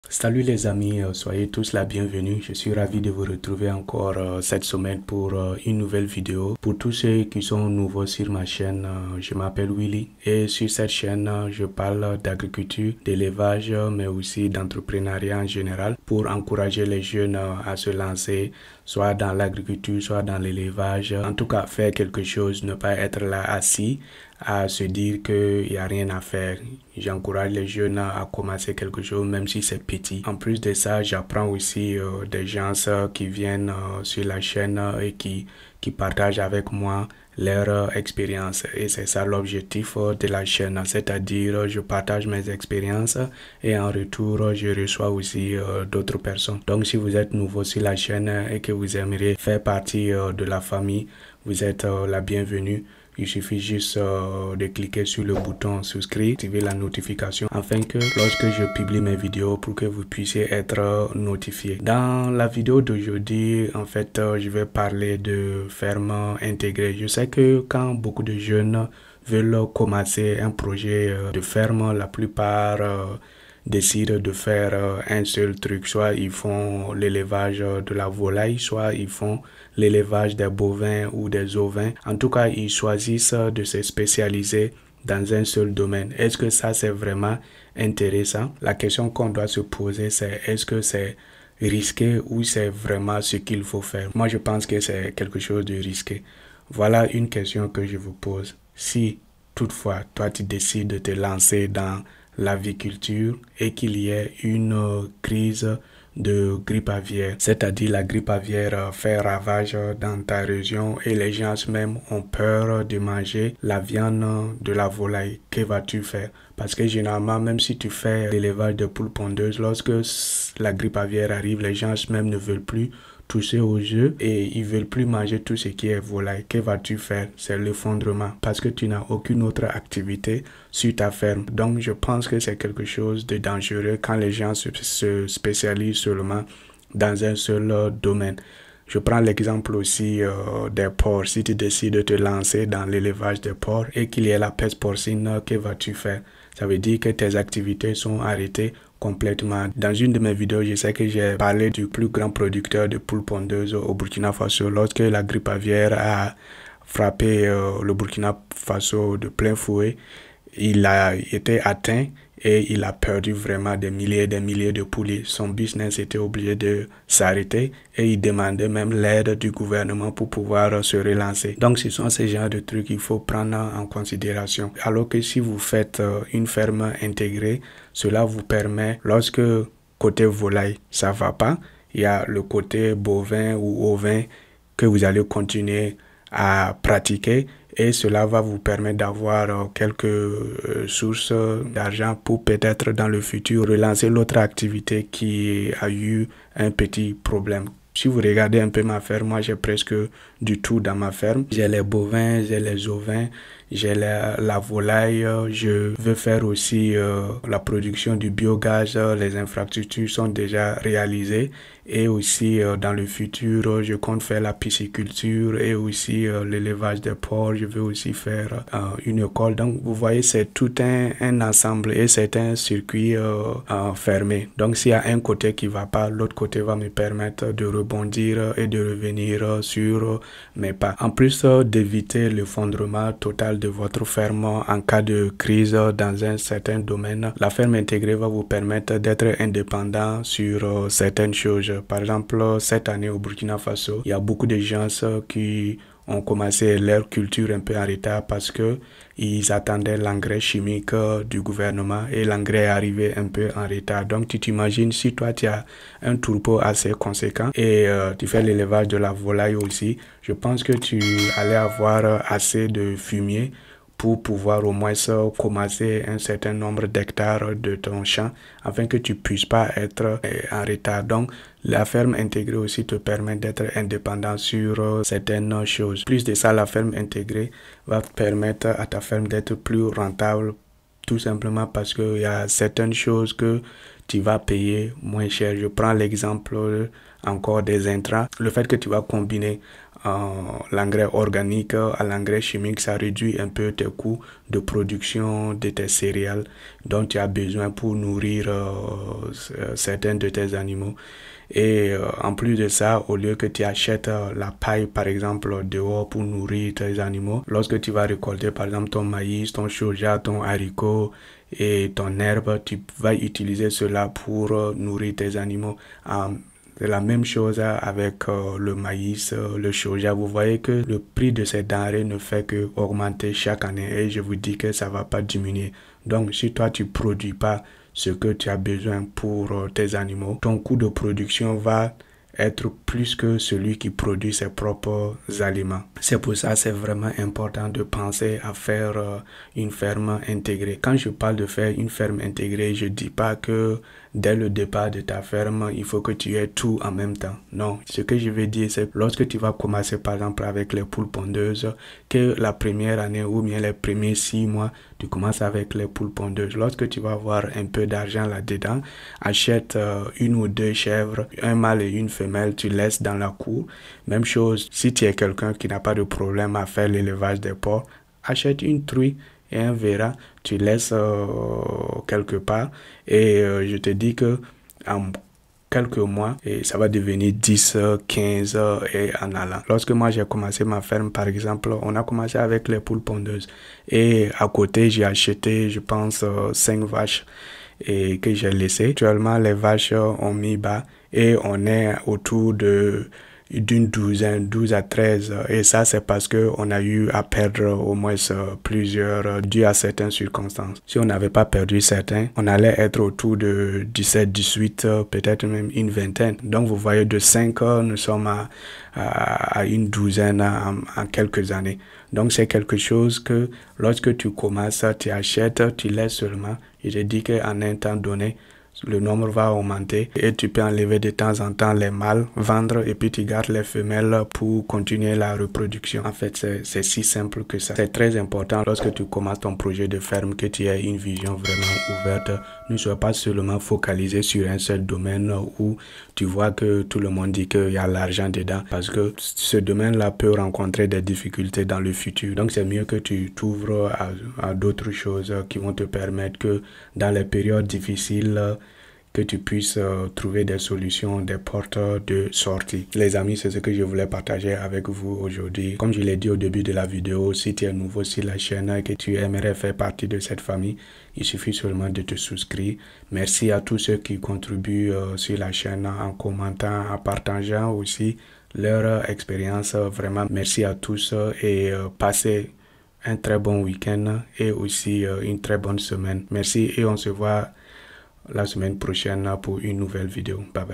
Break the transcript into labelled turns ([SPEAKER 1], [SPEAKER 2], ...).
[SPEAKER 1] Salut les amis, soyez tous la bienvenue. Je suis ravi de vous retrouver encore cette semaine pour une nouvelle vidéo. Pour tous ceux qui sont nouveaux sur ma chaîne, je m'appelle Willy et sur cette chaîne, je parle d'agriculture, d'élevage, mais aussi d'entrepreneuriat en général pour encourager les jeunes à se lancer soit dans l'agriculture, soit dans l'élevage. En tout cas, faire quelque chose, ne pas être là assis à se dire qu'il n'y a rien à faire. J'encourage les jeunes à commencer quelque chose, même si c'est petit. En plus de ça, j'apprends aussi des gens qui viennent sur la chaîne et qui partagent avec moi leur expérience. Et c'est ça l'objectif de la chaîne, c'est-à-dire je partage mes expériences et en retour, je reçois aussi d'autres personnes. Donc, si vous êtes nouveau sur la chaîne et que vous aimeriez faire partie de la famille, vous êtes la bienvenue. Il suffit juste de cliquer sur le bouton souscrire, activer la notification afin que lorsque je publie mes vidéos pour que vous puissiez être notifié. Dans la vidéo d'aujourd'hui, en fait, je vais parler de ferme intégrée. Je sais que quand beaucoup de jeunes veulent commencer un projet de ferme, la plupart décident de faire un seul truc. Soit ils font l'élevage de la volaille, soit ils font l'élevage des bovins ou des ovins. En tout cas, ils choisissent de se spécialiser dans un seul domaine. Est-ce que ça, c'est vraiment intéressant? La question qu'on doit se poser, c'est est-ce que c'est risqué ou c'est vraiment ce qu'il faut faire? Moi, je pense que c'est quelque chose de risqué. Voilà une question que je vous pose. Si toutefois, toi, tu décides de te lancer dans l'aviculture et qu'il y ait une crise de grippe aviaire, c'est-à-dire la grippe aviaire fait ravage dans ta région et les gens même ont peur de manger la viande de la volaille. Que vas-tu faire? Parce que généralement, même si tu fais l'élevage de poules pondeuses, lorsque la grippe aviaire arrive, les gens même ne veulent plus toucher aux œufs et ils veulent plus manger tout ce qui est volaille. Que vas-tu faire? C'est l'effondrement parce que tu n'as aucune autre activité sur ta ferme. Donc, je pense que c'est quelque chose de dangereux quand les gens se spécialisent seulement dans un seul domaine. Je prends l'exemple aussi des porcs. Si tu décides de te lancer dans l'élevage des porcs et qu'il y ait la peste porcine, que vas-tu faire? Ça veut dire que tes activités sont arrêtées complètement. Dans une de mes vidéos, je sais que j'ai parlé du plus grand producteur de poules pondeuses au Burkina Faso. Lorsque la grippe aviaire a frappé le Burkina Faso de plein fouet, il a été atteint et il a perdu vraiment des milliers et des milliers de poulets. Son business était obligé de s'arrêter et il demandait même l'aide du gouvernement pour pouvoir se relancer. Donc, ce sont ces genres de trucs qu'il faut prendre en considération. Alors que si vous faites une ferme intégrée, cela vous permet, lorsque côté volaille, ça va pas, il y a le côté bovin ou ovin que vous allez continuer à pratiquer et cela va vous permettre d'avoir quelques sources d'argent pour peut-être dans le futur relancer l'autre activité qui a eu un petit problème. Si vous regardez un peu ma ferme, moi j'ai presque du tout dans ma ferme. J'ai les bovins, j'ai les ovins, j'ai la volaille. Je veux faire aussi la production du biogaz. Les infrastructures sont déjà réalisées. Et aussi dans le futur, je compte faire la pisciculture et aussi l'élevage des porcs. Je veux aussi faire une école. Donc vous voyez, c'est tout un ensemble et c'est un circuit fermé. Donc s'il y a un côté qui va pas, l'autre côté va me permettre de rebondir et de revenir sur mes pas. En plus d'éviter l'effondrement total de votre ferme en cas de crise dans un certain domaine, la ferme intégrée va vous permettre d'être indépendant sur certaines choses. Par exemple, cette année au Burkina Faso, il y a beaucoup de gens qui ont commencé leur culture un peu en retard parce que ils attendaient l'engrais chimique du gouvernement et l'engrais est arrivé un peu en retard. Donc tu t'imagines si toi tu as un troupeau assez conséquent et tu fais l'élevage de la volaille aussi, je pense que tu allais avoir assez de fumier pour pouvoir au moins commencer un certain nombre d'hectares de ton champ afin que tu puisses pas être en retard. Donc, la ferme intégrée aussi te permet d'être indépendant sur certaines choses. Plus de ça, la ferme intégrée va permettre à ta ferme d'être plus rentable tout simplement parce qu'il y a certaines choses que tu vas payer moins cher. Je prends l'exemple encore des intrants. Le fait que tu vas combiner l'engrais organique à l'engrais chimique, ça réduit un peu tes coûts de production de tes céréales dont tu as besoin pour nourrir certains de tes animaux. Et en plus de ça, au lieu que tu achètes la paille, par exemple, dehors pour nourrir tes animaux, lorsque tu vas récolter, par exemple, ton maïs, ton soja, ton haricot et ton herbe, tu vas utiliser cela pour nourrir tes animaux. C'est la même chose avec le maïs, le soja. Vous voyez que le prix de ces denrées ne fait que augmenter chaque année et je vous dis que ça ne va pas diminuer. Donc, si toi, tu ne produis pas ce que tu as besoin pour tes animaux, ton coût de production va être plus que celui qui produit ses propres aliments. C'est pour ça que c'est vraiment important de penser à faire une ferme intégrée. Quand je parle de faire une ferme intégrée, je ne dis pas que dès le départ de ta ferme, il faut que tu aies tout en même temps. Non, ce que je veux dire, c'est que lorsque tu vas commencer par exemple avec les poules pondeuses, que la première année ou bien les premiers 6 mois, tu commences avec les poules pondeuses. Lorsque tu vas avoir un peu d'argent là-dedans, achète une ou deux chèvres, un mâle et une femelle, tu laisses dans la cour. Même chose, si tu es quelqu'un qui n'a pas de problème à faire l'élevage des porcs, achète une truie et un verra, tu laisses quelque part et je te dis que en quelques mois et ça va devenir 10, 15 et en allant. Lorsque moi j'ai commencé ma ferme par exemple, on a commencé avec les poules pondeuses et à côté j'ai acheté je pense 5 vaches et que j'ai laissé. Actuellement les vaches ont mis bas et on est autour d'une douzaine, 12 à 13 et ça c'est parce que on a eu à perdre au moins plusieurs dû à certaines circonstances. Si on n'avait pas perdu certains, on allait être autour de 17, 18, peut-être même une vingtaine. Donc vous voyez de 5 nous sommes à une douzaine en quelques années. Donc c'est quelque chose que lorsque tu commences, tu achètes, tu laisses seulement. Je te dis qu'en un temps donné, le nombre va augmenter et tu peux enlever de temps en temps les mâles, vendre et puis tu gardes les femelles pour continuer la reproduction. En fait, c'est si simple que ça. C'est très important lorsque tu commences ton projet de ferme que tu aies une vision vraiment ouverte. Ne sois pas seulement focalisé sur un seul domaine où tu vois que tout le monde dit qu'il y a l'argent dedans parce que ce domaine-là peut rencontrer des difficultés dans le futur. Donc, c'est mieux que tu t'ouvres à d'autres choses qui vont te permettre que dans les périodes difficiles, que tu puisses trouver des solutions, des portes de sortie. Les amis, c'est ce que je voulais partager avec vous aujourd'hui. Comme je l'ai dit au début de la vidéo, si tu es nouveau sur la chaîne et que tu aimerais faire partie de cette famille, il suffit seulement de te souscrire. Merci à tous ceux qui contribuent sur la chaîne en commentant, en partageant aussi leur expérience. Vraiment, merci à tous et passez un très bon week-end et aussi une très bonne semaine. Merci et on se voit la semaine prochaine pour une nouvelle vidéo. Bye bye.